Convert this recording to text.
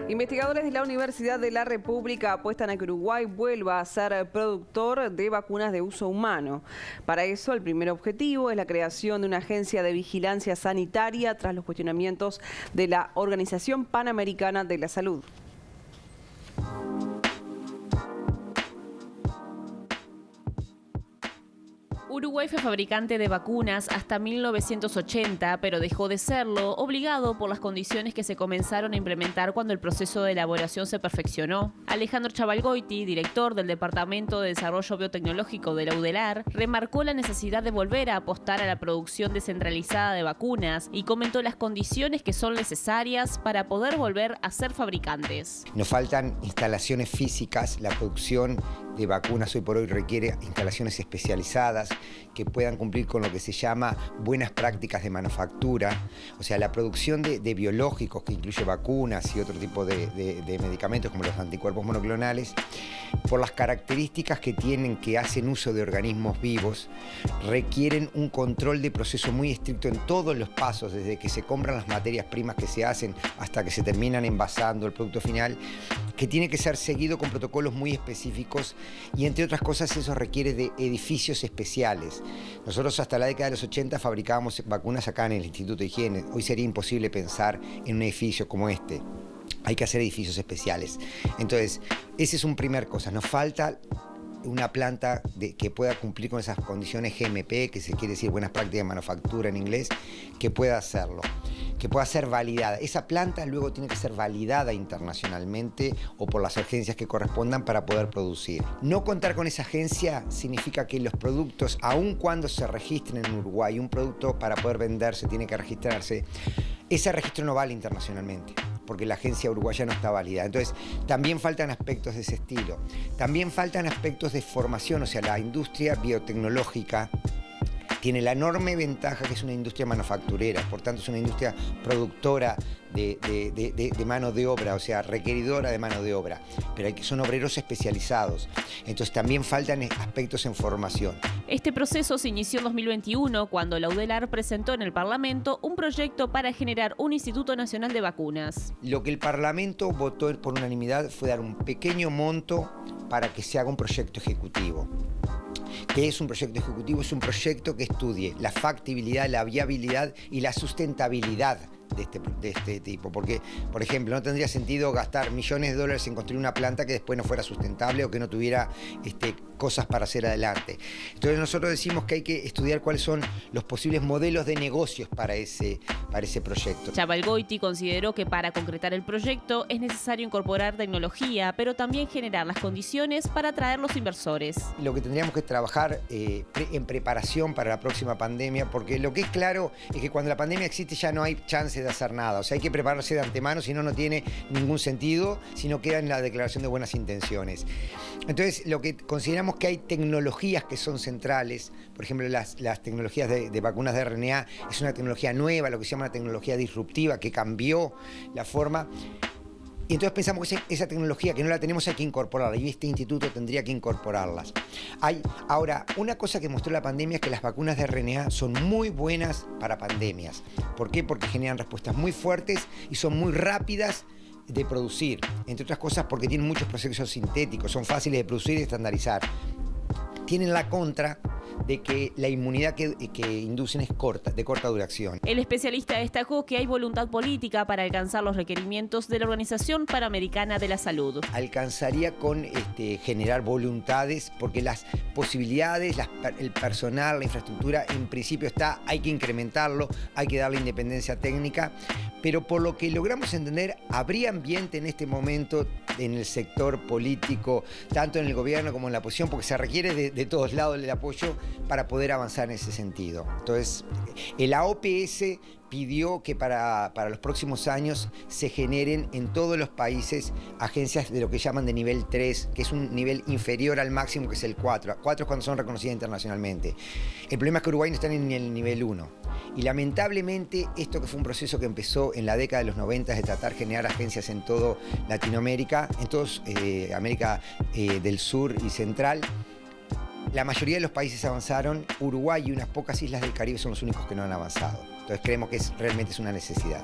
Investigadores de la Universidad de la República apuestan a que Uruguay vuelva a ser productor de vacunas de uso humano. Para eso, el primer objetivo es la creación de una agencia de vigilancia sanitaria tras los cuestionamientos de la Organización Panamericana de la Salud. Uruguay fue fabricante de vacunas hasta 1980, pero dejó de serlo, obligado por las condiciones que se comenzaron a implementar cuando el proceso de elaboración se perfeccionó. Alejandro Chavalgoiti, director del Departamento de Desarrollo Biotecnológico de la UDELAR, remarcó la necesidad de volver a apostar a la producción descentralizada de vacunas y comentó las condiciones que son necesarias para poder volver a ser fabricantes. Nos faltan instalaciones físicas, la producción de vacunas hoy por hoy requiere instalaciones especializadas que puedan cumplir con lo que se llama buenas prácticas de manufactura. O sea, la producción de biológicos, que incluye vacunas y otro tipo de medicamentos como los anticuerpos monoclonales, por las características que tienen, que hacen uso de organismos vivos, requieren un control de proceso muy estricto en todos los pasos, desde que se compran las materias primas que se hacen hasta que se terminan envasando el producto final, que tiene que ser seguido con protocolos muy específicos y, entre otras cosas, eso requiere de edificios especiales. Nosotros hasta la década de los 80 fabricábamos vacunas acá en el Instituto de Higiene. Hoy sería imposible pensar en un edificio como este. Hay que hacer edificios especiales. Entonces, esa es una primera cosa. Nos falta una planta que pueda cumplir con esas condiciones GMP, que se quiere decir buenas prácticas de manufactura en inglés, que pueda hacerlo, que pueda ser validada. Esa planta luego tiene que ser validada internacionalmente o por las agencias que correspondan para poder producir. No contar con esa agencia significa que los productos, aun cuando se registren en Uruguay, un producto para poder venderse tiene que registrarse, ese registro no vale internacionalmente, porque la agencia uruguaya no está válida. Entonces, también faltan aspectos de ese estilo. También faltan aspectos de formación, o sea, la industria biotecnológica tiene la enorme ventaja que es una industria manufacturera, por tanto es una industria productora de mano de obra, o sea, requeridora de mano de obra, pero son obreros especializados. Entonces también faltan aspectos en formación. Este proceso se inició en 2021, cuando la UDELAR presentó en el Parlamento un proyecto para generar un Instituto Nacional de Vacunas. Lo que el Parlamento votó por unanimidad fue dar un pequeño monto para que se haga un proyecto ejecutivo. ¿Qué es un proyecto ejecutivo? Es un proyecto que estudie la factibilidad, la viabilidad y la sustentabilidad de este tipo, porque, por ejemplo, no tendría sentido gastar millones de dólares en construir una planta que después no fuera sustentable o que no tuviera cosas para hacer adelante. Entonces nosotros decimos que hay que estudiar cuáles son los posibles modelos de negocios para ese proyecto. Chavalgoiti consideró que para concretar el proyecto es necesario incorporar tecnología, pero también generar las condiciones para atraer los inversores. Lo que tendríamos que trabajar en preparación para la próxima pandemia, porque lo que es claro es que cuando la pandemia existe ya no hay chance de hacer nada. O sea, hay que prepararse de antemano, si no, no tiene ningún sentido, si no queda en la declaración de buenas intenciones. Entonces, lo que consideramos que hay tecnologías que son centrales, por ejemplo, las tecnologías de vacunas de RNA, es una tecnología nueva, lo que se llama una tecnología disruptiva, que cambió la forma. Y entonces pensamos que esa tecnología que no la tenemos hay que incorporarla, y este instituto tendría que incorporarlas. Ahora, una cosa que mostró la pandemia es que las vacunas de RNA son muy buenas para pandemias. ¿Por qué? Porque generan respuestas muy fuertes y son muy rápidas de producir, entre otras cosas porque tienen muchos procesos sintéticos, son fáciles de producir y estandarizar. Tienen la contra de que la inmunidad que inducen es de corta duración. El especialista destacó que hay voluntad política para alcanzar los requerimientos de la Organización Panamericana de la Salud. Alcanzaría con generar voluntades, porque las posibilidades, el personal, la infraestructura, en principio hay que incrementarlo, hay que darle independencia técnica, pero por lo que logramos entender, habría ambiente en este momento en el sector político, tanto en el gobierno como en la oposición, porque se requiere de todos lados el apoyo para poder avanzar en ese sentido. Entonces, el AOPS pidió que para los próximos años se generen en todos los países agencias de lo que llaman de nivel 3, que es un nivel inferior al máximo, que es el 4. 4 es cuando son reconocidas internacionalmente. El problema es que Uruguay no está en el nivel 1. Y lamentablemente esto, que fue un proceso que empezó en la década de los 90 de tratar de generar agencias en todo Latinoamérica, en toda América del Sur y Central, la mayoría de los países avanzaron. Uruguay y unas pocas islas del Caribe son los únicos que no han avanzado. Entonces creemos que realmente es una necesidad.